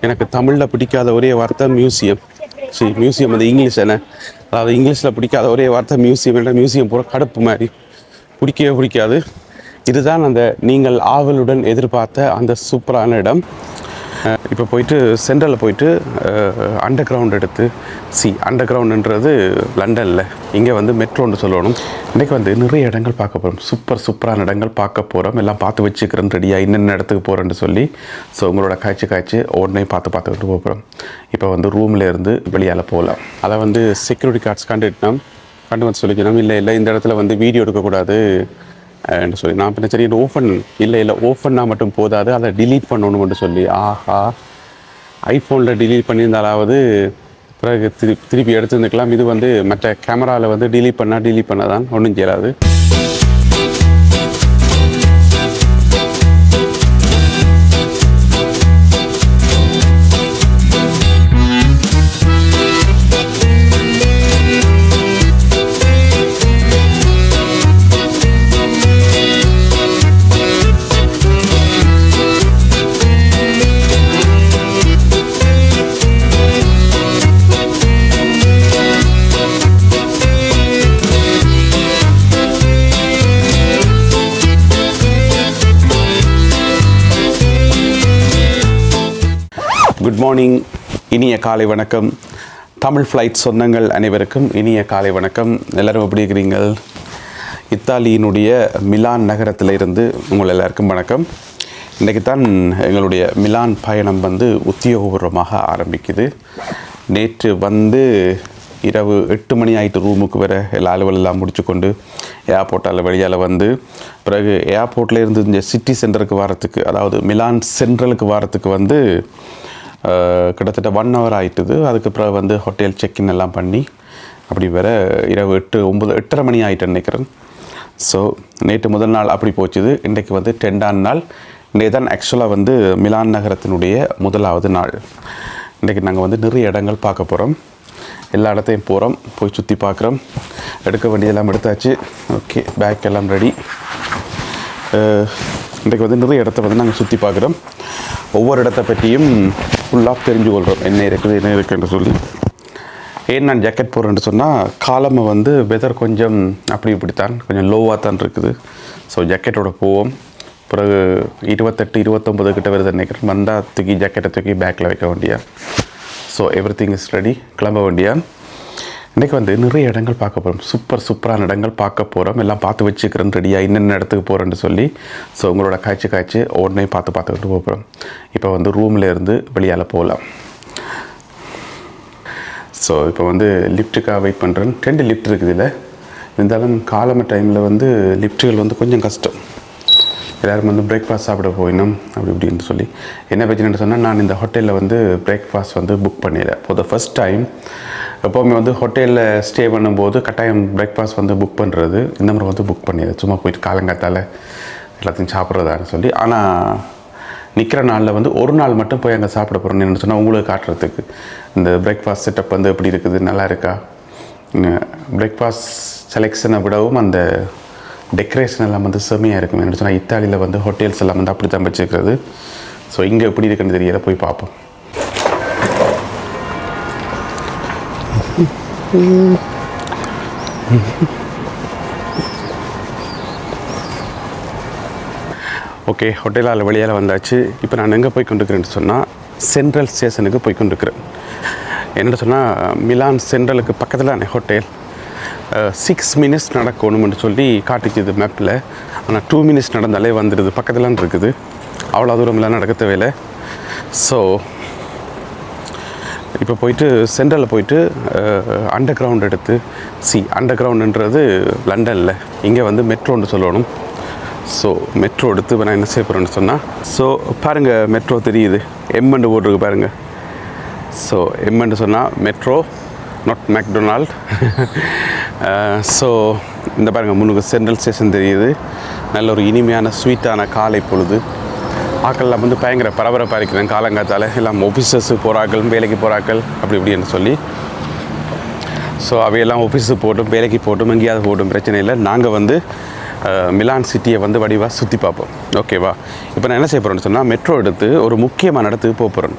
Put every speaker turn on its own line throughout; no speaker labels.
எனக்கு தமிழில் பிடிக்காத ஒரே வார்த்தை மியூசியம். சரி, மியூசியம் வந்து இங்கிலீஷ் என்ன, அதாவது இங்கிலீஷில் பிடிக்காத ஒரே வார்த்தை மியூசியம். என்ற மியூசியம் பூரா கடுப்பு மாதிரி பிடிக்கவே பிடிக்காது. இதுதான் அந்த நீங்கள் ஆவலுடன் எதிர்பார்த்த அந்த சூப்பரான இடம். இப்போ போயிட்டு சென்ட்ரலில் போயிட்டு அண்டர் கிரவுண்ட் எடுத்து அண்டர் கிரவுண்டுன்றது லண்டனில், இங்கே வந்து மெட்ரோன்னு சொல்லணும். இன்றைக்கி வந்து நிறைய இடங்கள் பார்க்க போகிறோம். சூப்பரான இடங்கள் பார்க்க போகிறோம். எல்லாம் பார்த்து வச்சுக்கிறேன் ரெடியாக என்னென்ன இடத்துக்கு போகிறேன்னு சொல்லி. ஸோ உங்களோட காய்ச்சி ஒவ்வொன்றையும் பார்த்துக்கிட்டு போகிறோம். இப்போ வந்து ரூமில் இருந்து வெளியால் போகலாம். அதை வந்து செக்யூரிட்டி கார்ட்ஸ் கண்டு வந்து சொல்லிக்கணும். இல்லை இந்த இடத்துல வந்து வீடியோ எடுக்கக்கூடாது என்று சொல்லி. நான் பின்ன சரி ஓப்பன் இல்லை ஓப்பன்னா மட்டும் போதாது, அதை டிலீட் பண்ணணும்னு சொல்லி. ஆஹா, ஐஃபோனில் டிலீட் பண்ணியிருந்தாலாவது பிறகு திருப்பி எடுத்துருந்துக்கலாம். இது வந்து மற்ற கேமராவில் வந்து டிலீட் பண்ணால் தான் ஒன்றும் செய்யலாது. குட் மார்னிங், இனிய காலை வணக்கம். தமிழ் ஃப்ளைட் சொந்தங்கள் அனைவருக்கும் இனிய காலை வணக்கம். எல்லோரும் எப்படி இருக்கிறீங்க? இத்தாலியினுடைய மிலான் நகரத்தில் இருந்து உங்கள் எல்லாருக்கும் வணக்கம். இன்றைக்கு தான் எங்களுடைய மிலான் பயணம் வந்து உத்தியோகபூர்வமாக ஆரம்பிக்குது. நேற்று வந்து இரவு 8 மணி ஆகிட்டு ரூமுக்கு வர எல்லா அலுவலெல்லாம் முடிச்சு கொண்டு ஏர்போர்ட்டால் வெளியால் வந்து பிறகு ஏர்போர்ட்டில் இருந்து இந்த சிட்டி சென்டருக்கு வரத்துக்கு, அதாவது மிலான் சென்ட்ரலுக்கு வரத்துக்கு வந்து கிட்டத்தட்ட 1 hour ஆகிட்டுது. அதுக்கு பிறகு வந்து ஹோட்டல் செக்இன் எல்லாம் பண்ணி அப்படி வர இரவு 8:30 மணி ஆகிட்டு நினைக்கிறேன். ஸோ நேற்று முதல் நாள் அப்படி போச்சுது. இன்றைக்கு வந்து 10ஆம் நாள். இன்றைக்கு தான் ஆக்சுவலாக வந்து மிலான் நகரத்தினுடைய முதலாவது நாள். இன்றைக்கி நாங்கள் வந்து நிறைய இடங்கள் பார்க்க போகிறோம். எல்லா இடத்தையும் போகிறோம், போய் சுற்றி பார்க்குறோம். எடுக்க வேண்டியதெல்லாம் எடுத்தாச்சு. ஓகே, பேக் எல்லாம் ரெடி. இன்றைக்கு வந்து நிறைய இடத்த வந்து நாங்கள் சுற்றி பார்க்குறோம். ஒவ்வொரு இடத்தை பற்றியும் ஃபுல்லாக தெரிஞ்சு கொள்கிறோம், என்ன இருக்குன்னு சொல்லி. ஏன் நான் ஜாக்கெட் போடுறேன்னு சொன்னால், காலமை வந்து வெதர் கொஞ்சம் இப்படித்தான் கொஞ்சம் லோவாக தான் இருக்குது. ஸோ ஜாக்கெட்டோட போவோம். பிறகு 28-29 கிட்ட வருது நினைக்கிறேன். வந்தால் ஜாக்கெட்டை தூக்கி பேக்கில் வைக்க வேண்டியா. So everything is ready, கிளம்ப வேண்டியா. இன்றைக்கி வந்து நிறைய இடங்கள் பார்க்க போகிறோம். சூப்பரான இடங்கள் பார்க்க போகிறோம். எல்லாம் பார்த்து வச்சுக்கிறேன் ரெடியாக என்னென்ன இடத்துக்கு போகிறேன்னு சொல்லி. ஸோ உங்களோட காய்ச்சி ஒவ்வொன்றையும் பார்த்துக்கிட்டு போகிறோம். இப்போ வந்து ரூமில் இருந்து வெளியால் போகலாம். ஸோ இப்போ வந்து லிஃப்ட்டுக்காக வெயிட் பண்ணுறேன். 2 லிஃப்ட் இருக்குது இல்லை. இருந்தாலும் காலமை டைமில் வந்து லிஃப்ட்டுகள் வந்து கொஞ்சம் கஷ்டம். எல்லோரும் வந்து பிரேக்ஃபாஸ்ட் சாப்பிட போயிடணும் இப்படின்னு சொல்லி. என்ன பிரச்சனைன்னு சொன்னால், நான் இந்த ஹோட்டலில் வந்து பிரேக்ஃபாஸ்ட் வந்து புக் பண்ணிடுறேன். For the first time. எப்போவுமே வந்து ஹோட்டலில் ஸ்டே பண்ணும்போது கட்டாயம் பிரேக்ஃபாஸ்ட் வந்து புக் பண்ணுறது. இந்த முறை வந்து புக் பண்ணிடுறேன். சும்மா போயிட்டு காலங்காத்தால் எல்லாத்தையும் சாப்பிட்றதான்னு சொல்லி. ஆனால் நிற்கிற நாளில் வந்து ஒரு நாள் மட்டும் போய் அங்கே சாப்பிட போகிறேன்னு என்ன சொன்னால், உங்களுக்கு காட்டுறதுக்கு இந்த பிரேக்ஃபாஸ்ட் செட்டப் வந்து எப்படி இருக்குது, நல்லா இருக்கா, பிரேக்ஃபாஸ்ட் செலெக்ஷனை விடவும் அந்த டெக்கரேஷன் எல்லாம் வந்து செம்மையாக இருக்கும். என்ன சொன்னால், இத்தாலியில் வந்து ஹோட்டல்ஸ் எல்லாம் வந்து அப்படி தான் வச்சுருக்கிறது. ஸோ இங்கே எப்படி இருக்குன்னு தெரியல, போய் பார்ப்போம். ஓகே, ஹோட்டலால் வெளியால் வந்தாச்சு. இப்போ நான் எங்கே போய் கொண்டிருக்கிறேன்னு சொன்னால், சென்ட்ரல் ஸ்டேஷனுக்கு போய் கொண்டிருக்கிறேன். என்ன சொன்னால், மிலான் சென்ட்ரலுக்கு பக்கத்தில் ஹோட்டல். 6 minutes நடக்கணும்னு சொல்லி காட்டுச்சுது மேப்பில். ஆனால் 2 minutes நடந்தாலே வந்துடுது, பக்கத்துலான் இருக்குது. அவ்வளோ தூரம்லாம் நடக்க தேவையில்லை. ஸோ இப்போ போயிட்டு சென்ட்ரலில் போயிட்டு அண்டர் கிரவுண்ட் எடுத்து அண்டர் கிரவுண்டுன்றது லண்டனில், இங்கே வந்து மெட்ரோன்னு சொல்லணும். ஸோ மெட்ரோ எடுத்து இப்போ நான் என்ன செய்ய போகிறேன்னு சொன்னால், ஸோ பாருங்கள் மெட்ரோ தெரியுது, எம்மெண்டு போட்டிருக்கு பாருங்கள். ஸோ எம்மெண்டு சொன்னால் மெட்ரோ, நாட் மேக்டொனால்ட். ஸோ இந்த பாருங்கள் முன்னுக்கு சென்ட்ரல் ஸ்டேஷன் தெரியுது. நல்ல ஒரு இனிமையான ஸ்வீட்டான காலை பொழுது. ஆக்கள்லாம் வந்து பயங்கர பரபரப்பாக இருக்கிறேன் காலங்காத்தால். எல்லாம் ஆஃபீஸர்ஸுக்கு போகிறாக்கள், வேலைக்கு போகிறாக்கள் இப்படின்னு சொல்லி. ஸோ அவையெல்லாம் ஆஃபீஸுக்கு போட்டும் வேலைக்கு போட்டும் எங்கேயாவது போட்டும் பிரச்சனை இல்லை. நாங்கள் வந்து மிலான் சிட்டியை வந்து வடிவாக சுற்றி பார்ப்போம். ஓகேவா? இப்போ நான் என்ன செய்ய போகிறேன்னு சொன்னால் மெட்ரோ எடுத்து ஒரு முக்கியமான இடத்துக்கு போக போகிறேன்.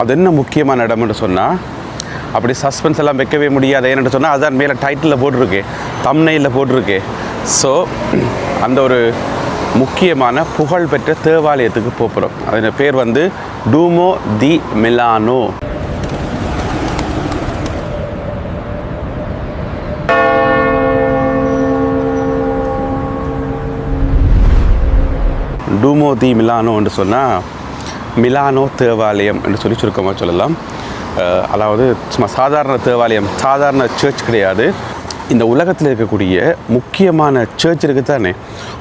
அது என்ன முக்கியமான இடம்னு சொன்னால் அப்படி சஸ்பென்ஸ் எல்லாம் வைக்கவே முடியாது. ஏன்னு சொன்னால் அதுதான் மேலே டைட்டிலில் போட்டிருக்கு, தம்ப்நெயிலில் போட்டிருக்கு. ஸோ அந்த ஒரு முக்கியமான புகழ்பெற்ற தேவாலயத்துக்கு போகிறோம். அதன் பேர் வந்து டூமோ தி மிலானோ. டூமோ தி மிலானோ என்று சொன்னால் மிலானோ தேவாலயம் என்று சொல்லி சுருக்கமாக சொல்லலாம். அதாவது சும்மா சாதாரண தேவாலயம், சாதாரண சர்ச் கிடையாது. இந்த உலகத்தில் இருக்கக்கூடிய முக்கியமான சர்ச் இருக்குது தானே,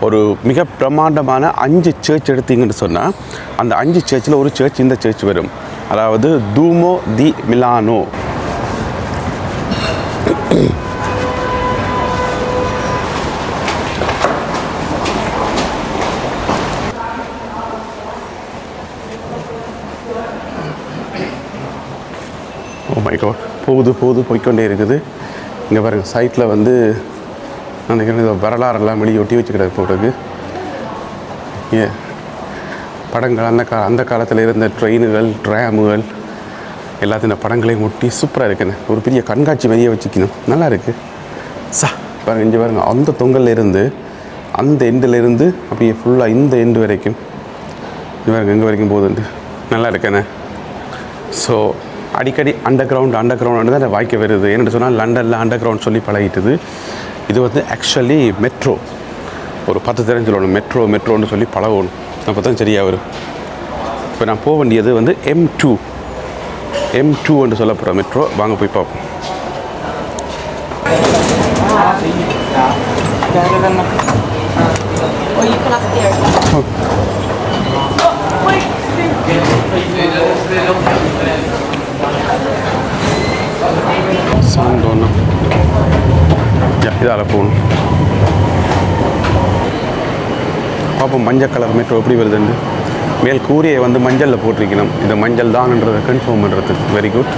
ஒரு மிக பிரமாண்டமான 5 சர்ச் எடுத்தீங்கன்னு சொன்னால் அந்த 5 சர்ச்சில் ஒரு சர்ச் இந்த சர்ச் வரும். அதாவது டூமோ தி மிலானோ. ஓ மை காட், போய்க்கொண்டே இருக்குது. இங்கே பாருங்கள், சைட்டில் வந்து நினைக்கிறேன் இதை வரலாறெல்லாம் வெளியே ஒட்டி வச்சுக்கிட்டு போகிறதுக்கு படங்கள், அந்த காலத்தில் இருந்த ட்ரெயினுகள், ட்ராமுகள் எல்லாத்தையும் படங்களையும் ஒட்டி சூப்பராக இருக்குன்னு ஒரு பெரிய கண்காட்சி வெளியே வச்சுக்கணும். நல்லா இருக்குது. பாருங்கள், இங்கே பாருங்கள், அந்த தொங்கல்ல இருந்து அந்த எண்டிலேருந்து அப்படியே ஃபுல்லாக இந்த எண்டு வரைக்கும் இங்கே பாருங்கள், எங்கே வரைக்கும் போகுதுண்டு. நல்லா இருக்கேண்ணே. ஸோ அடிக்கடி அண்டர் கிரவுண்டு தான் வாய்க்க வருது. என்னென்னு சொன்னால் லண்டனில் அண்டர் கிரவுண்ட் சொல்லி பழகிட்டுது. இது வந்து ஆக்சுவலி மெட்ரோ. ஒரு 10 தெரிஞ்சு சொல்லணும், மெட்ரோன்னு சொல்லி பழகணும். அப்போ தான் சரியாக வரும். இப்போ நான் போக வேண்டியது வந்து M2 என்று சொல்ல போகிற மெட்ரோ. வாங்க போய் பார்ப்போம். சாந்தோனம் இதால் போகணும். பார்ப்போம் மஞ்சள் கலர் மெட்ரோ எப்படி வருதுன்னு. மேல் கூரையை வந்து மஞ்சளில் போட்டிருக்கணும். இது மஞ்சள் தான்ன்றதை கன்ஃபார்ம் பண்ணுறதுக்கு. Very good.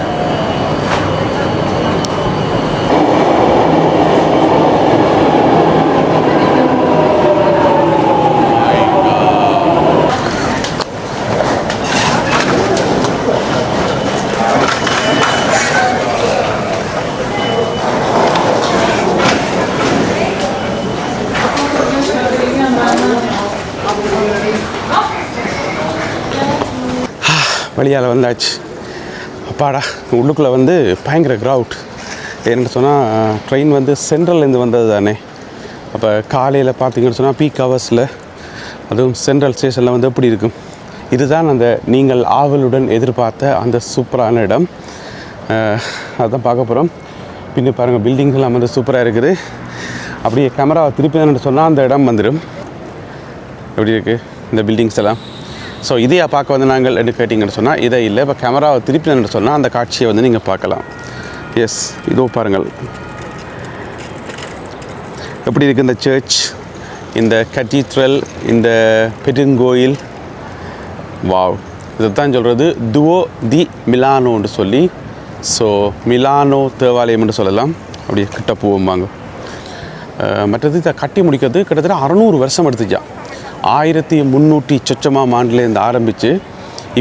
வழியால் வந்தாச்சு. அப்பாடா, உள்ளுக்குள்ளே வந்து பயங்கர க்ரௌட். ஏன்னு சொன்னால் ட்ரெயின் வந்து சென்ட்ரல்லேருந்து வந்தது தானே. அப்போ காலையில் பார்த்தீங்கன்னு சொன்னால் பீக் ஹவர்ஸில், அதுவும் சென்ட்ரல் ஸ்டேஷனில் வந்து எப்படி இருக்கும். இதுதான் அந்த நீங்கள் ஆவலுடன் எதிர்பார்த்த அந்த சூப்பரான இடம். அதுதான் பார்க்க போகிறோம். பின்ன பாருங்கள், பில்டிங்ஸ் எல்லாம் வந்து சூப்பராக இருக்குது. அப்படியே கேமராவை திருப்பினு சொன்னால் அந்த இடம் வந்துடும். எப்படி இருக்குது இந்த பில்டிங்ஸ் எல்லாம். ஸோ இதையா பார்க்க வந்து நாங்கள் என்று கேட்டிங்கன்னு சொன்னால் இதை இல்லை. இப்போ கேமராவை திருப்பினு சொன்னால் அந்த காட்சியை வந்து நீங்கள் பார்க்கலாம். எஸ், இதோ பாருங்கள் எப்படி இருக்குது இந்த சர்ச், இந்த கத்தீட்ரல், இந்த பெருங்கோயில். வாவ், இதைத்தான் சொல்கிறது டுவோ தி மிலானோன்னு சொல்லி. ஸோ மிலானோ தேவாலயம் என்று சொல்லலாம். அப்படியே கிட்ட போவாங்க. மற்றது இதை கட்டி முடிக்கிறது கிட்டத்தட்ட 600 வருஷம் எடுத்துச்சா. 1300 சொச்சமாம் ஆண்டுலேருந்து ஆரம்பித்து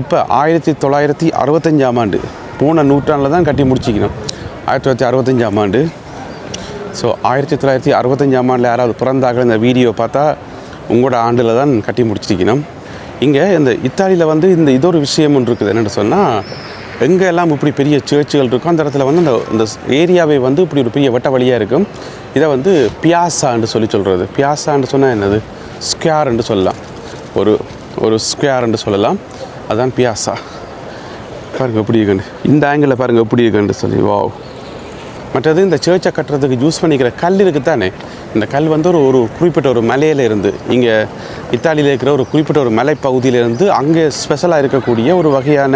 இப்போ 1965ஆம் ஆண்டு, போன நூற்றாண்டில் தான் கட்டி முடிச்சிக்கணும். 1965ஆம் ஆண்டு. ஸோ 1965ஆம் ஆண்டில் யாராவது பிறந்தார்கள் இந்த வீடியோ பார்த்தா உங்களோட ஆண்டில் தான் கட்டி முடிச்சிக்கணும். இங்கே இந்த இத்தாலியில் வந்து இது ஒரு விஷயம் ஒன்று இருக்குது. என்னென்னு சொன்னால் எங்கே எல்லாம் இப்படி பெரிய சர்ச்சுகள் இருக்கும் அந்த இடத்துல வந்து இந்த ஏரியாவை வந்து இப்படி ஒரு பெரிய வட்ட வழியாக இருக்கும். இதை வந்து பியாசான்னு சொல்கிறது. பியாசான்னு சொன்னால் என்னது, ஸ்கொயர் என்று சொல்லலாம். ஒரு ஸ்கொயர் என்று சொல்லலாம். அதுதான் பியாசா. பாருங்கள் எப்படி இருக்குன்னு, இந்த ஆங்கிளில் பாருங்கள் எப்படி இருக்குன்னு சொல்லி. வாவ். மற்றது இந்த சர்ச்சை கட்டுறதுக்கு யூஸ் பண்ணிக்கிற கல் இருக்குது தானே, இந்த கல் வந்து ஒரு குறிப்பிட்ட ஒரு மலையில் இருந்து, இங்கே இத்தாலியில் இருக்கிற ஒரு குறிப்பிட்ட ஒரு மலைப்பகுதியிலேருந்து அங்கே ஸ்பெஷலாக இருக்கக்கூடிய ஒரு வகையான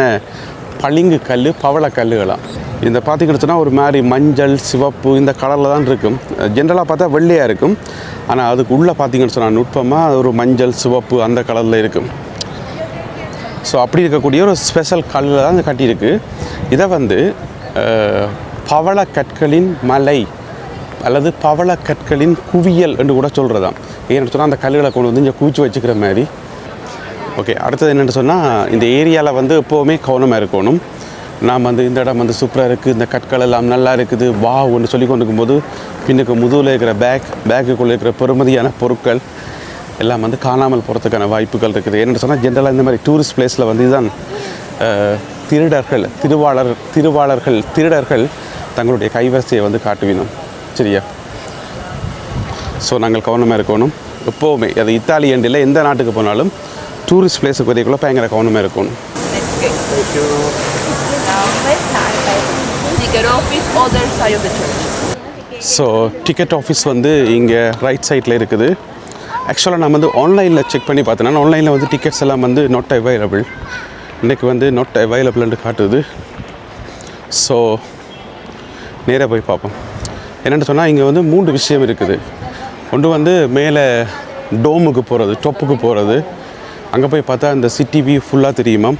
பளிங்கு கல், பவளக்கல்லுகளாம். இந்த பார்த்திங்கன்னு சொன்னால் ஒரு மாதிரி மஞ்சள், சிவப்பு இந்த கலரில் தான் இருக்கும். ஜென்ரலாக பார்த்தா வெள்ளையாக இருக்கும். ஆனால் அதுக்கு உள்ளே பார்த்திங்கன்னு சொன்னால் நுட்பமாக ஒரு மஞ்சள், சிவப்பு அந்த கலரில் இருக்கும். ஸோ அப்படி இருக்கக்கூடிய ஒரு ஸ்பெஷல் கல்லில் தான் கட்டியிருக்கு. இதை வந்து பவளக்கற்களின் மலை அல்லது பவளக்கற்களின் குவியல் என்று கூட சொல்கிறதாம். ஏன்னு சொன்னால் அந்த கல்லுகளை கொண்டு வந்து இங்கே குவிச்சு வச்சுக்கிற மாதிரி. ஓகே, அடுத்தது என்னென்னு சொன்னால் இந்த ஏரியாவில் வந்து எப்போவுமே கவனமாக இருக்கணும். நாம் வந்து இந்த இடம் வந்து சூப்பராக இருக்குது, இந்த கற்கள் எல்லாம் நல்லா இருக்குது, வா ஒன்று சொல்லி கொண்டு இருக்கும்போது பின்னுக்கு முதுகில் இருக்கிற பேக்குக்குள்ளே இருக்கிற பெருமதியான பொருட்கள் எல்லாம் வந்து காணாமல் போகிறதுக்கான வாய்ப்புகள் இருக்குது. என்னென்னு சொன்னால் ஜென்ரலாக இந்த மாதிரி டூரிஸ்ட் பிளேஸில் வந்து இதுதான் திருடர்கள் தங்களுடைய கைவரிசையை வந்து காட்டுவினோம். சரியா? ஸோ நாங்கள் கவனமாக இருக்கணும் எப்போவுமே. அது இத்தாலி இல்லை, எந்த நாட்டுக்கு போனாலும் டூரிஸ்ட் பிளேஸுக்கு வரைக்குள்ள பயங்கர கவனமாக இருக்கணும். ஸோ டிக்கெட் ஆஃபீஸ் வந்து இங்கே ரைட் சைடில் இருக்குது. ஆக்சுவலாக நான் வந்து ஆன்லைனில் செக் பண்ணி பார்த்தேன்னா ஆன்லைனில் வந்து டிக்கெட்ஸ் எல்லாம் வந்து நாட் அவைலபிள். இன்றைக்கி வந்து நாட் அவைலபிள்னு காட்டுது. ஸோ நேராக போய் பார்ப்போம். என்னென்னு சொன்னால் இங்கே வந்து 3 விஷயம் இருக்குது. ஒன்று வந்து மேலே டோமுக்கு போகிறது, டொப்புக்கு போகிறது, அங்கே போய் பார்த்தா இந்த சிட்டி வியூ ஃபுல்லாக தெரியுமா.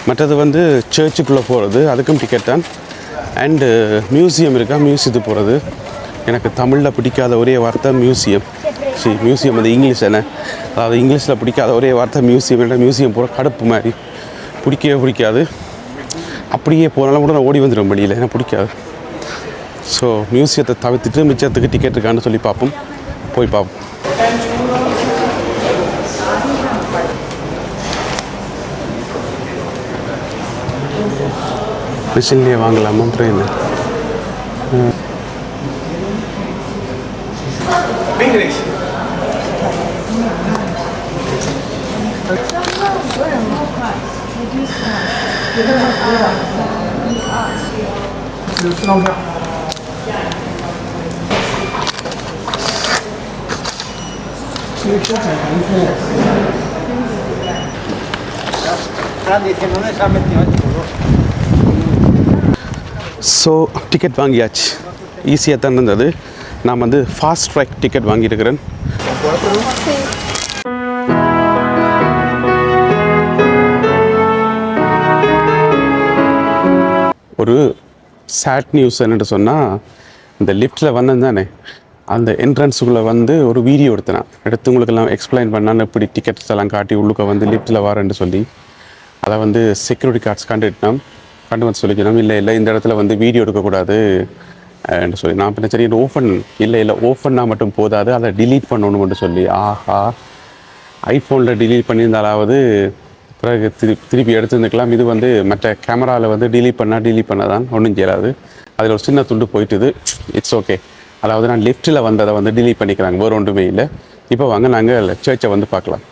மற்றது வந்து சர்ச்சுக்குள்ளே போகிறது, அதுக்கும் டிக்கெட் தான். அண்டு மியூசியம் இருக்கா, மியூசியத்துக்கு போகிறது. எனக்கு தமிழில் பிடிக்காத ஒரே வார்த்தை மியூசியம். மியூசியம் வந்து இங்கிலீஷ் என்ன, அதாவது இங்கிலீஷில் பிடிக்காத ஒரே வார்த்தை மியூசியம். என்ன மியூசியம் போகிற கடுப்பு மாதிரி பிடிக்கவே பிடிக்காது. அப்படியே போனாலும் கூட நான் ஓடி வந்துடும் வெளியில், எனக்கு பிடிக்காது. ஸோ மியூசியத்தை தவிர்த்துட்டு மிச்சத்துக்கு டிக்கெட் இருக்கான்னு சொல்லி பார்ப்போம். போய் பார்ப்போம். மிஷின்லேயே வாங்கலாமா ட்ரெயின்? ஸோ டிக்கெட் வாங்கியாச்சு. ஈஸியாக தான் இருந்தது. நான் வந்து ஃபாஸ்ட் ட்ராக் டிக்கெட் வாங்கியிருக்கிறேன். ஒரு சேட் நியூஸ் என்னென்னு சொன்னால், இந்த லிஃப்ட்டில் வந்தேன் தானே, அந்த என்ட்ரன்ஸுக்குள்ளே வந்து ஒரு வீடியோ எடுத்து உங்களுக்கெல்லாம் எக்ஸ்பிளைன் பண்ணான்னு எப்படி டிக்கெட்ஸ் எல்லாம் காட்டி உள்ளுக்க வந்து லிஃப்ட்டில் வரேன்னு சொல்லி அதை வந்து செக்யூரிட்டி கார்ட்ஸ் கண்டு வந்து சொல்லிக்கணும். இல்லை இந்த இடத்துல வந்து வீடியோ எடுக்கக்கூடாது என்று சொல்லி நான் பின்ன சரி ஓப்பன்னா மட்டும் போதாது, அதை டிலீட் பண்ணணும்னு சொல்லி. ஆஹா, ஐஃபோனில் டிலீட் பண்ணியிருந்தாலாவது பிறகு திருப்பி எடுத்துருந்துக்கலாம். இது வந்து மற்ற கேமராவில் வந்து டிலீட் பண்ண தான் ஒன்றும் செய்யாது. அதில் ஒரு சின்ன துண்டு போயிட்டுது. It's okay. அதாவது நான் லெஃப்ட்டில் வந்ததை வந்து டிலீட் பண்ணிக்கிறாங்க, வேறு ஒன்றுமே இல்லை. இப்போ வாங்க நாங்கள் சர்ச்சை வந்து பார்க்கலாம்.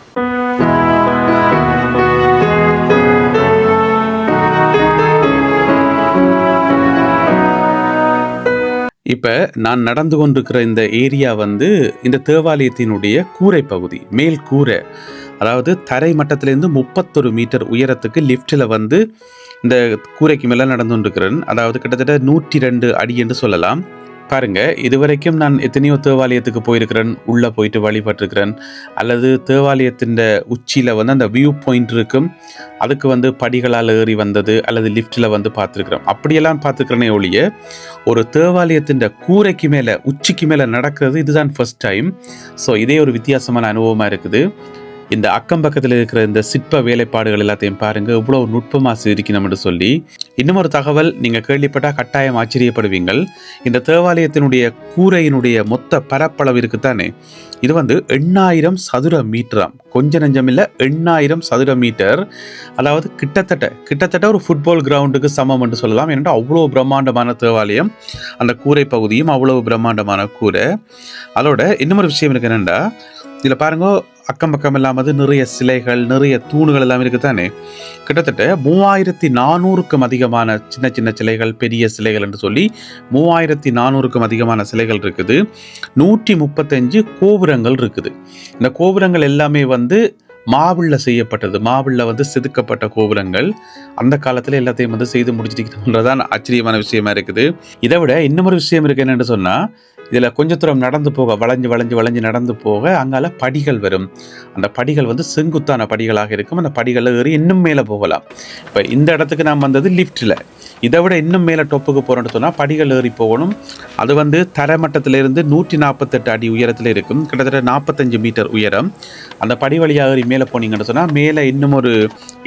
இப்போ நான் நடந்து கொண்டிருக்கிற இந்த ஏரியா வந்து இந்த தேவாலயத்தினுடைய கூரை பகுதி, மேல் கூரை. அதாவது தரை மட்டத்திலேருந்து 31 மீட்டர் உயரத்துக்கு லிஃப்ட்டில் வந்து இந்த கூரைக்கு மேலே நடந்து கொண்டிருக்கிறேன். அதாவது கிட்டத்தட்ட 102 அடி என்று சொல்லலாம். பாருங்க, இதுவரைக்கும் நான் எத்தனையோ தேவாலயத்துக்கு போயிருக்கிறேன், உள்ளே போயிட்டு வழிபட்டிருக்கிறேன். அல்லது தேவாலயத்தின் உச்சியில் வந்து அந்த வியூ பாயிண்ட் இருக்கும், அதுக்கு வந்து படிகளால் ஏறி வந்தது, அல்லது லிஃப்ட்டில் வந்து பார்த்துருக்குறேன். அப்படியெல்லாம் பார்த்துக்கிறேனே ஒழிய ஒரு தேவாலயத்தின் கூரைக்கு மேலே, உச்சிக்கு மேலே நடக்கிறது இதுதான் ஃபர்ஸ்ட் டைம். ஸோ இதே ஒரு வித்தியாசமான அனுபவமாக இருக்குது. இந்த அக்கம் பக்கத்தில் இருக்கிற இந்த சிற்ப வேலைப்பாடுகள் எல்லாத்தையும் பாருங்கள், இவ்வளோ நுட்பமாக சிரிக்கணும்னு சொல்லி. இன்னும் ஒரு தகவல் நீங்கள் கேள்விப்பட்டால் கட்டாயம் ஆச்சரியப்படுவீங்கள். இந்த தேவாலயத்தினுடைய கூரையினுடைய மொத்த பரப்பளவு இருக்குத்தானே, இது வந்து 8000 சதுர மீட்டராம். கொஞ்சம் நெஞ்சமில்லை, 8000 சதுர மீட்டர். அதாவது கிட்டத்தட்ட ஒரு ஃபுட்பால் கிரவுண்டுக்கு சமம் என்று சொல்லலாம். ஏன்னா அவ்வளோ பிரம்மாண்டமான தேவாலயம், அந்த கூரை பகுதியும் அவ்வளவு பிரம்மாண்டமான கூரை. அதோட இன்னொரு விஷயம் இருக்கு என்னென்னா, இதில் பாருங்க, அக்கம் பக்கம் இல்லாமல் நிறைய சிலைகள், நிறைய தூணுகள் எல்லாம் இருக்குதானே. கிட்டத்தட்ட 3400க்கும் அதிகமான சின்ன சின்ன சிலைகள், பெரிய சிலைகள் என்று சொல்லி 3400க்கும் அதிகமான சிலைகள் இருக்குது. 135 கோபுரங்கள் இருக்குது. இந்த கோபுரங்கள் எல்லாமே வந்து மாவிள்ள செய்யப்பட்டது, மாவிள்ள வந்து செதுக்கப்பட்ட கோபுரங்கள் அந்த காலத்தில் எல்லாத்தையும் வந்து செய்து முடிச்சிருக்கிறதுன்றதான் ஆச்சரியமான விஷயமா இருக்குது. இதை விட இன்னொரு விஷயம் இருக்கு. என்னென்னு சொன்னால், இதில் கொஞ்ச தூரம் நடந்து போக வளைஞ்சு நடந்து போக அங்கால படிகள் வரும். அந்த படிகள் வந்து செங்குத்தான படிகளாக இருக்கும். அந்த படிகளில் ஏறி இன்னும் மேலே போகலாம். இப்போ இந்த இடத்துக்கு நாம் வந்தது லிஃப்ட்டில். இதை விட இன்னும் மேலே டொப்புக்கு போகிறோன்னு சொன்னால் படிகள் ஏறி போகணும். அது வந்து தரைமட்டத்திலிருந்து 148 அடி உயரத்தில் இருக்கும். கிட்டத்தட்ட 45 மீட்டர் உயரம். அந்த படி வழியாக ஏறி மேலே போனீங்கன்னு சொன்னால் மேலே இன்னும் ஒரு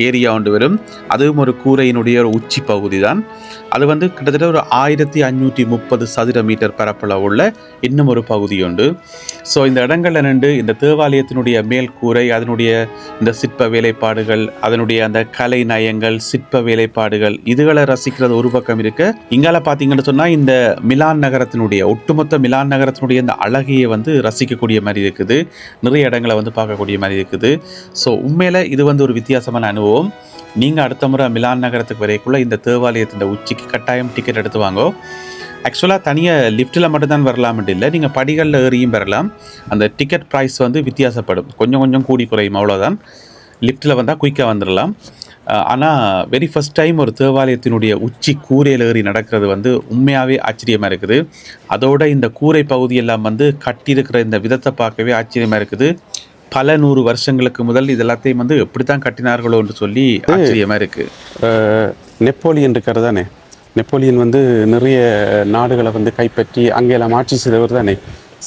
ஏரியா ஒன்று வரும். அதுவும் ஒரு கூரையினுடைய ஒரு உச்சி பகுதி தான். அது வந்து கிட்டத்தட்ட ஒரு 1530 சதுர மீட்டர் பரப்பளவு உள்ள இன்னும் ஒரு பகுதி உண்டு. ஸோ இந்த இடங்கள்ல நின்று இந்த தேவாலயத்தினுடைய மேல் கூரை, அதனுடைய இந்த சிற்ப வேலைப்பாடுகள், அதனுடைய அந்த கலை நயங்கள், சிற்ப வேலைப்பாடுகள், இதுகளை ரசிக்கிறது ஒரு பக்கம் இருக்கு. இங்கால பார்த்தீங்கன்னு சொன்னால் இந்த மிலான் நகரத்தினுடைய ஒட்டுமொத்த மிலான் நகரத்தினுடைய இந்த அழகையை வந்து ரசிக்கக்கூடிய மாதிரி இருக்குது. நிறைய இடங்களை வந்து பார்க்கக்கூடிய மாதிரி இருக்குது. ஸோ உண்மையில இது வந்து ஒரு வித்தியாசமான அனுபவம். நீங்கள் அடுத்த முறை மிலான் நகரத்துக்கு வரைக்குள்ள இந்த தேவாலயத்தின் உச்சிக்கு கட்டாயம் டிக்கெட் எடுத்து வாங்கோ. ஆக்சுவலாக தனியாக லிஃப்ட்டில் மட்டும்தான் வரலாம்ட்டு இல்லை, நீங்கள் படிகளில் ஏறியும் வரலாம். அந்த டிக்கெட் ப்ரைஸ் வந்து வித்தியாசப்படும், கொஞ்சம் கூடி குறையும், அவ்வளோதான். லிஃப்ட்டில் வந்தால் குயிக்காக வந்துடலாம். ஆனால் வெரி ஃபஸ்ட் டைம் ஒரு தேவாலயத்தினுடைய உச்சி கூரையில் ஏறி நடக்கிறது வந்து உண்மையாகவே ஆச்சரியமாக இருக்குது. அதோட இந்த கூரை பகுதியெல்லாம் வந்து கட்டியிருக்கிற இந்த விதத்தை பார்க்கவே ஆச்சரியமாக இருக்குது. பல 100 வருஷங்களுக்கு முதல் இது எல்லாத்தையும் வந்து எப்படித்தான் கட்டினார்களோ என்று சொல்லி ஆச்சரியமாக இருக்குது.
நெப்போலியன் இருக்கிறது தானே, நெப்போலியன் வந்து நிறைய நாடுகளை வந்து கைப்பற்றி அங்கெல்லாம் ஆட்சி செய்தவர் தானே.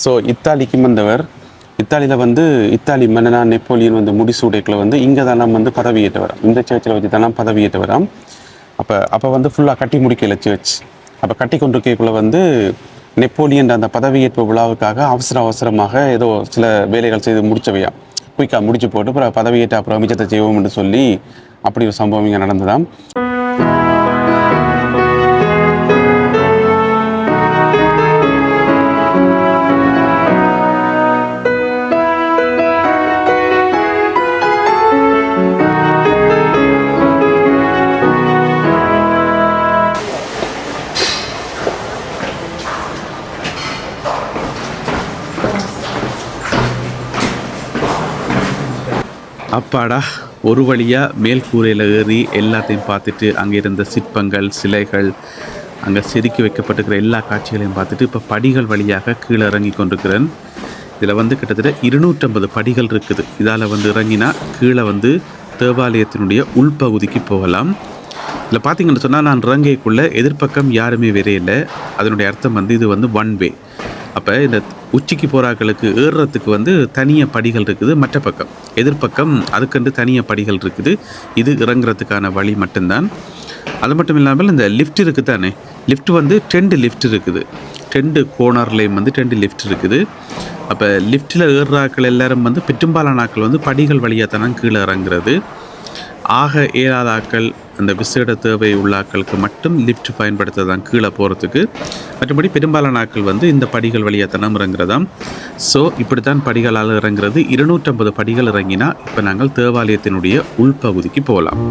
ஸோ இத்தாலிக்கு வந்தவர். இத்தாலியில் வந்து இத்தாலி மன்னனா நெப்போலியன் வந்து முடிசூடைக்குள்ள வந்து இங்கே தானே வந்து பதவியேற்றவராம். இந்த சர்ச்சில் வச்சு தானே பதவியேற்றவராம். அப்போ வந்து ஃபுல்லாக கட்டி முடிக்கல சர்ச். அப்போ கட்டி கொண்டிருக்கக்குள்ள வந்து நெப்போலியன் அந்த பதவியேற்பு விழாவுக்காக அவசரமாக ஏதோ சில வேலைகள் செய்து முடிச்சவையா, குயிக்காக முடிச்சு போட்டு அப்புறம் பதவியேற்ற அப்புறம் மிச்சத்தை செய்வோம்னு சொல்லி அப்படி ஒரு சம்பவம் இங்கே நடந்ததாம்.
அப்பாடா, ஒரு வழியாக மேல் கூரையில் ஏறி எல்லாத்தையும் பார்த்துட்டு அங்கே இருந்த சிற்பங்கள், சிலைகள், அங்கே செதுக்கி வைக்கப்பட்டிருக்கிற எல்லா காட்சிகளையும் பார்த்துட்டு இப்போ படிகள் வழியாக கீழே இறங்கி கொண்டிருக்கிறேன். இதில் வந்து கிட்டத்தட்ட 250 படிகள் இருக்குது. இதால் வந்து இறங்கினா கீழே வந்து தேவாலயத்தினுடைய உள்பகுதிக்கு போகலாம். இதில் பார்த்தீங்கன்னு சொன்னால் நான் இறங்கைக்குள்ளே எதிர்ப்பக்கம் யாருமே இல்லை. அதனுடைய அர்த்தம் வந்து இது வந்து ஒன் வே. அப்போ இந்த உச்சிக்கு போகிறாக்களுக்கு ஏறுறதுக்கு வந்து தனியாக படிகள் இருக்குது. மற்ற பக்கம் எதிர்ப்பக்கம் அதுக்கண்டு தனியாக படிகள் இருக்குது. இது இறங்குறதுக்கான வழி மட்டும்தான். அது மட்டும் இல்லாமல் இந்த லிஃப்ட் இருக்குது தானே, லிஃப்ட் வந்து 2 லிஃப்ட் இருக்குது. 2 கோனர்லேயும் வந்து 2 லிஃப்ட் இருக்குது. அப்போ லிஃப்ட்டில் ஏறுறாக்கள் எல்லாரும் வந்து பெரும்பாலான ஆக்கள் வந்து படிகள் வழியாக தானே கீழே இறங்குறது. ஆக இயலாத ஆக்கள், அந்த விசேட தேவை உள்ள ஆக்களுக்கு மட்டும் லிஃப்ட் பயன்படுத்துறதான் கீழே போகிறதுக்கு. மற்றபடி பெரும்பாலான ஆக்கள் வந்து இந்த படிகள் வழியாக தானே இறங்குறதாம். ஸோ இப்படித்தான் படிகளால் இறங்குறது. 250 படிகள் இறங்கினா இப்போ நாங்கள் தேவாலயத்தினுடைய உள்பகுதிக்கு போகலாம்.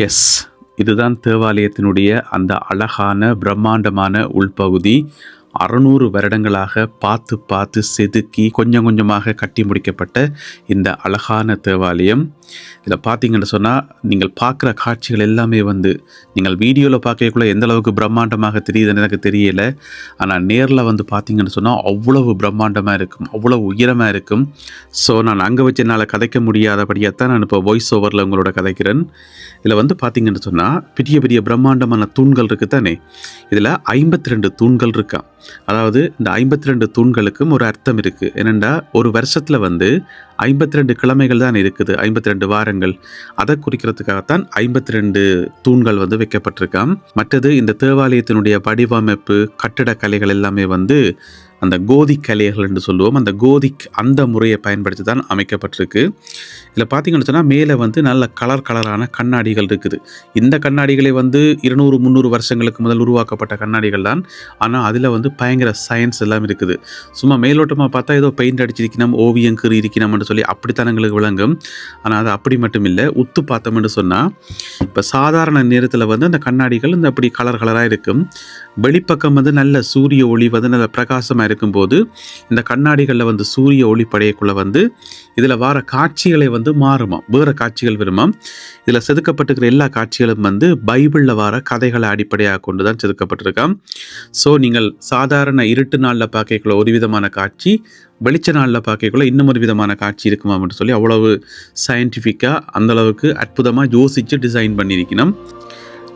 எஸ், இதுதான் தேவாலயத்தினுடைய அந்த அழகான பிரம்மாண்டமான உள்பகுதி. 600 வருடங்களாக பார்த்து செதுக்கி கொஞ்சமாக கட்டி முடிக்கப்பட்ட இந்த அழகான தேவாலயம். இதில் பார்த்தீங்கன்னு சொன்னால் நீங்கள் பார்க்குற காட்சிகள் எல்லாமே வந்து நீங்கள் வீடியோவில் பார்க்கக்குள்ள எந்த அளவுக்கு பிரம்மாண்டமாக தெரியுதுன்னு எனக்கு தெரியலை. ஆனால் நேரில் வந்து பார்த்தீங்கன்னு சொன்னால் அவ்வளவு பிரம்மாண்டமாக இருக்கும், அவ்வளவு உயரமாக இருக்கும். ஸோ நான் அங்கே வச்சு என்னால் கதைக்க முடியாதபடியாகத்தான் நான் இப்போ வாய்ஸ் ஓவரில் உங்களோட கதைக்கிறேன். இதில் வந்து பார்த்தீங்கன்னு சொன்னால் பெரிய பிரம்மாண்டமான தூண்கள் இருக்குது தானே. இதில் 52 தூண்கள் இருக்கான். அதாவது இந்த 52 தூண்களுக்கும் ஒரு அர்த்தம் இருக்குது. என்னென்னா ஒரு வருஷத்தில் வந்து 52 கிழமைகள் தான் இருக்குது, 52 வாரங்கள். அதை குறிக்கிறதுக்காகத்தான் 52 தூண்கள் வந்து வைக்கப்பட்டிருக்கான். மற்றது இந்த தேவாலயத்தினுடைய வடிவமைப்பு, கட்டிடக்கலைகள் எல்லாமே வந்து அந்த கோதிக் கலைகள் என்று சொல்லுவோம். அந்த கோதிக் அந்த முறையை பயன்படுத்தி தான் அமைக்கப்பட்டிருக்கு. இதில் பார்த்தீங்கன்னு சொன்னால் மேலே வந்து நல்ல கலரான கண்ணாடிகள் இருக்குது. இந்த கண்ணாடிகளை வந்து 200-300 வருஷங்களுக்கு முதல் உருவாக்கப்பட்ட கண்ணாடிகள் தான். ஆனால் அதில் வந்து பயங்கர சயின்ஸ் எல்லாம் இருக்குது. சும்மா மேலோட்டமாக பார்த்தா ஏதோ பெயிண்ட் அடிச்சிருக்கணும், ஓவியம் கீறி இருக்கணும்னு சொல்லி அப்படித்தான் எங்களுக்கு விளங்கும். ஆனால் அது அப்படி மட்டும் இல்லை. உத்து பார்த்தோம்னு சொன்னால் இப்போ சாதாரண நேரத்தில் வந்து அந்த கண்ணாடிகள் இந்த அப்படி கலராக இருக்கும். வெளிப்பக்கம் வந்து நல்ல சூரிய ஒளி வந்து நல்ல பிரகாசமாக இருக்கும்போது இந்த கண்ணாடிகளில் வந்து சூரிய ஒளி படையக்குள்ளே வந்து இதில் வர காட்சிகளை வந்து மாறுமா, வேறு காட்சிகள் வருமா. இதில் செதுக்கப்பட்டிருக்கிற எல்லா காட்சிகளும் வந்து பைபிளில் வர கதைகளை அடிப்படையாக கொண்டு தான் செதுக்கப்பட்டிருக்கான். ஸோ நீங்கள் சாதாரண இருட்டு நாளில் பார்க்கக்குள்ள ஒரு விதமான காட்சி, வெளிச்ச நாளில் பார்க்கக்குள்ள இன்னும் ஒரு விதமான காட்சி இருக்குமான்னு சொல்லி அவ்வளவு சயின்டிஃபிக்காக அந்தளவுக்கு அற்புதமாக யோசித்து டிசைன் பண்ணியிருக்கணும்.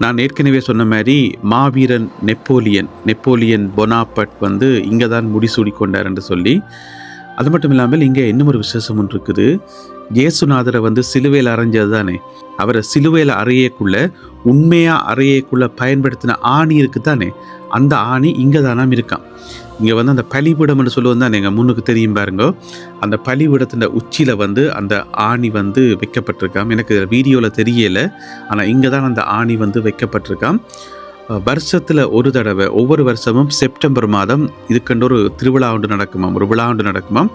நான் ஏற்கனவே சொன்ன மாதிரி மாவீரன் நெப்போலியன் பொனாபர்ட் வந்து இங்கே தான் முடிசூடி கொண்டார் என்று சொல்லி. அது மட்டும் இல்லாமல் இங்கே இன்னும் ஒரு விசேஷம் ஒன்று இருக்குது. இயேசுநாதரை வந்து சிலுவையில் அறைஞ்சது தானே, அவரை சிலுவையில் அறையக்குள்ள உண்மையாக அறையக்குள்ள பயன்படுத்தின ஆணி இருக்குது தானே, அந்த ஆணி இங்கே தானாம் இருக்கான். இங்கே வந்து அந்த பலிபீடம்னு சொல்லுவது தான் எங்கள் முன்னுக்கு தெரியும் பாருங்க. அந்த பலிபீடத்தின் உச்சியில் வந்து அந்த ஆணி வந்து வைக்கப்பட்டிருக்கான். எனக்கு வீடியோவில் தெரியலை, ஆனால் இங்கே தான் அந்த ஆணி வந்து வைக்கப்பட்டிருக்கான். வருஷத்தில் ஒரு தடவை ஒவ்வொரு வருஷமும் செப்டம்பர் மாதம் இதுக்கண்டு ஒரு திருவிழா ஒன்று நடக்குமாம், ஒரு விழா ஒன்று நடக்குமாம்.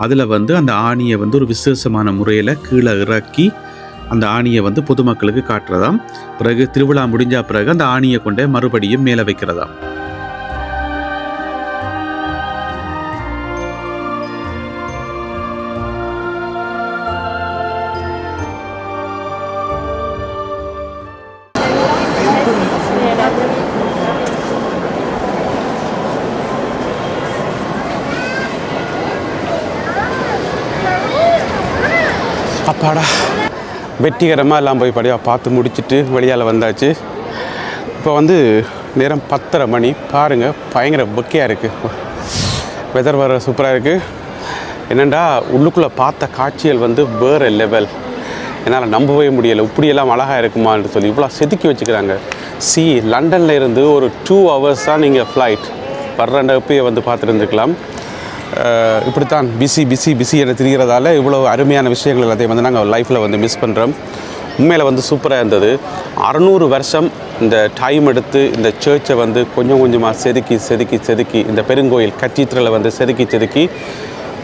அதில் வந்து அந்த ஆணியை வந்து ஒரு விசேஷமான முறையில் கீழே இறக்கி அந்த ஆணியை வந்து பொதுமக்களுக்கு காட்டுறதாம். பிறகு திருவிழா முடிஞ்ச பிறகு அந்த ஆணியை கொண்டே மறுபடியும் மேலே வைக்கிறதாம்.
அப்பாடா, வெற்றிகரமாக எல்லாம் போய் படியாக பார்த்து முடிச்சுட்டு வெளியால் வந்தாச்சு. இப்போ வந்து நேரம் 10:30 மணி. பாருங்கள், பயங்கர பொக்கையாக இருக்குது. வெதர் வர சூப்பராக இருக்குது. என்னென்னா உள்ளுக்குள்ளே பார்த்த காட்சிகள் வந்து வேறு லெவல். என்னால் நம்பவே முடியலை, இப்படியெல்லாம் அழகாக இருக்குமான்னு சொல்லி இவ்வளோ செதுக்கி வச்சுக்கிறாங்க. லண்டனில் இருந்து ஒரு 2 hours தான் நீங்கள் ஃப்ளைட் வர்றப்பயே வந்து பார்த்துருந்துருக்கலாம். இப்படித்தான் பிஸி என தெரிகிறதால இவ்வளோ அருமையான விஷயங்கள் எல்லாத்தையும் வந்து நாங்கள் லைஃப்பில் வந்து மிஸ் பண்ணுறோம். உண்மையில் வந்து சூப்பராக இருந்தது. 600 வருஷம் இந்த டைம் எடுத்து இந்த சர்ச்சை வந்து கொஞ்சம் கொஞ்சமாக செதுக்கி இந்த பெருங்கோயில் கத்தீட்ரலை வந்து செதுக்கி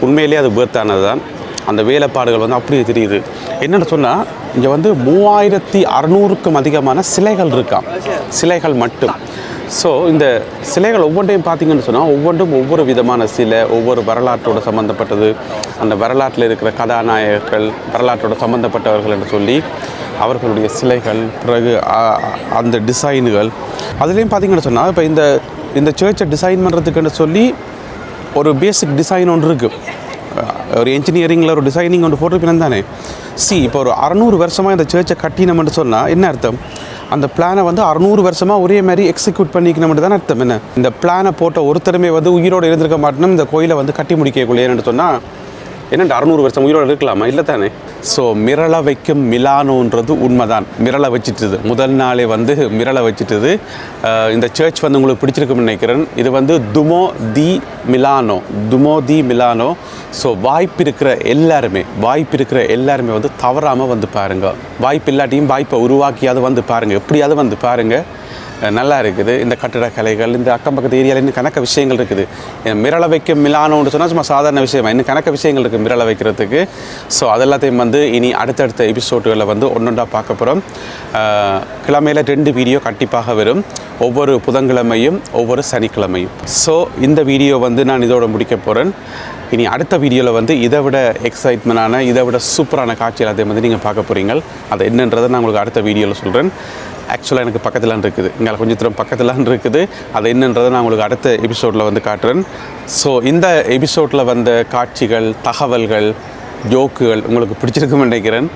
உண்மையிலேயே அது பேர்த்தானது தான். அந்த வேலைப்பாடுகள் வந்து அப்படியே தெரியுது. என்னென்னு சொன்னால் இங்கே வந்து 3600க்கும் அதிகமான சிலைகள் இருக்காம், சிலைகள் மட்டும். ஸோ இந்த சிலைகள் ஒவ்வொன்றையும் பார்த்திங்கன்னு சொன்னால் ஒவ்வொன்றும் ஒவ்வொரு விதமான சிலை, ஒவ்வொரு வரலாற்றோடு சம்மந்தப்பட்டது. அந்த வரலாற்றில் இருக்கிற கதாநாயகர்கள், வரலாற்றோட சம்மந்தப்பட்டவர்கள் என்று சொல்லி அவர்களுடைய சிலைகள், பிறகு அந்த டிசைனுகள். அதுலேயும் பார்த்திங்கன்னு சொன்னால் இப்போ இந்த சர்ச்சை டிசைன் பண்ணுறதுக்குன்னு சொல்லி ஒரு பேசிக் டிசைன் ஒன்று இருக்குது. ஒரு என்ஜினியரிங்கில் ஒரு டிசைனிங் ஒன்று போட்டிருப்பேன் தானே. இப்போ ஒரு 600 வருஷமாக இந்த சர்ச்சை கட்டினோம்னு சொன்னால் என்ன அர்த்தம்? அந்த பிளானை வந்து 600 வருஷமாக ஒரே மாதிரி எக்ஸிக்யூட் பண்ணிக்கணும்னு தானே அர்த்தம். என்ன, இந்த பிளானை போட்ட ஒருத்தருமே வந்து உயிரோடு இருந்திருக்க மாட்டோம் இந்த கோயிலை வந்து கட்டி முடிக்கக்குள்ளேன்னு சொன்னால் என்னென்று 600 வருஷம் உயிரோடு இருக்கலாமா? இல்லை தானே. ஸோ மிரள வைக்கும் மிலானோன்றது உண்மைதான். மிரள வச்சுட்டுது, முதல் நாளே வந்து மிரள வச்சுட்டுது. இந்த சர்ச் வந்து உங்களுக்கு பிடிச்சிருக்குன்னு நினைக்கிறேன். இது வந்து துமோ தி மிலானோ. ஸோ வாய்ப்பு இருக்கிற எல்லாருமே வந்து தவறாமல் வந்து பாருங்கள். வாய்ப்பு இல்லாட்டியும் வாய்ப்பை உருவாக்கியாவது வந்து பாருங்கள், எப்படியாவது வந்து பாருங்கள். நல்லா இருக்குது. இந்த கட்டிடக்கலைகள், இந்த அக்கம் பக்கத்து ஏரியாவில் இன்னும் கணக்க விஷயங்கள் இருக்குது. மிரள வைக்க மிலானோன்னு சொன்னால் சும்மா சாதாரண விஷயமா, இன்னும் கணக்க விஷயங்கள் இருக்குது மிரள வைக்கிறதுக்கு. ஸோ அதெல்லாத்தையும் வந்து இனி அடுத்தடுத்த எபிசோடுகளில் வந்து ஒன்றொன்றா பார்க்க போகிறோம். கிழமையில் 2 வீடியோ கண்டிப்பாக வரும், ஒவ்வொரு புதன்கிழமையும் ஒவ்வொரு சனிக்கிழமையும். ஸோ இந்த வீடியோ வந்து நான் இதோட முடிக்க போகிறேன். இனி அடுத்த வீடியோவில் வந்து இதை விட எக்ஸைட்மெண்டான, இதை விட சூப்பரான காட்சி எல்லாத்தையும் வந்து நீங்கள் பார்க்க போகிறீங்க. அது என்னன்றதை நான் உங்களுக்கு அடுத்த வீடியோவில் சொல்கிறேன். ஆக்சுவலாக எனக்கு பக்கத்தில் இருக்குது, இங்கே கொஞ்சம் தூரம் பக்கத்தில் இருக்குது. அது என்னன்றதை நான் உங்களுக்கு அடுத்த எபிசோடில் வந்து காட்டுறேன். ஸோ இந்த எபிசோடில் வந்த காட்சிகள், தகவல்கள், ஜோக்குகள் உங்களுக்கு பிடிச்சிருக்குன்னு நினைக்கிறேன்.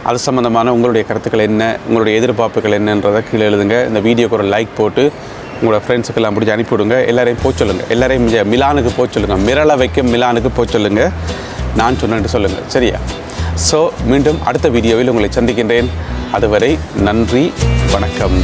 அது சம்மந்தமான உங்களுடைய கருத்துக்கள் என்ன, உங்களுடைய எதிர்பார்ப்புகள் என்னன்றதை கீழே எழுதுங்க. இந்த வீடியோக்கு ஒரு லைக் போட்டு உங்களோட ஃப்ரெண்ட்ஸுக்கெல்லாம் பிடிச்சி அனுப்பிவிடுங்க. எல்லாரையும் போய் சொல்லுங்கள், எல்லாரையும் மிலானுக்கு போய் சொல்லுங்கள், மிரள வைக்கும் மிலானுக்கு போய் சொல்லுங்கள், நான் சொன்னேன்னு சொல்லுங்கள், சரியா? ஸோ மீண்டும் அடுத்த வீடியோவில் உங்களை சந்திக்கின்றேன். அதுவரை நன்றி, வணக்கம்.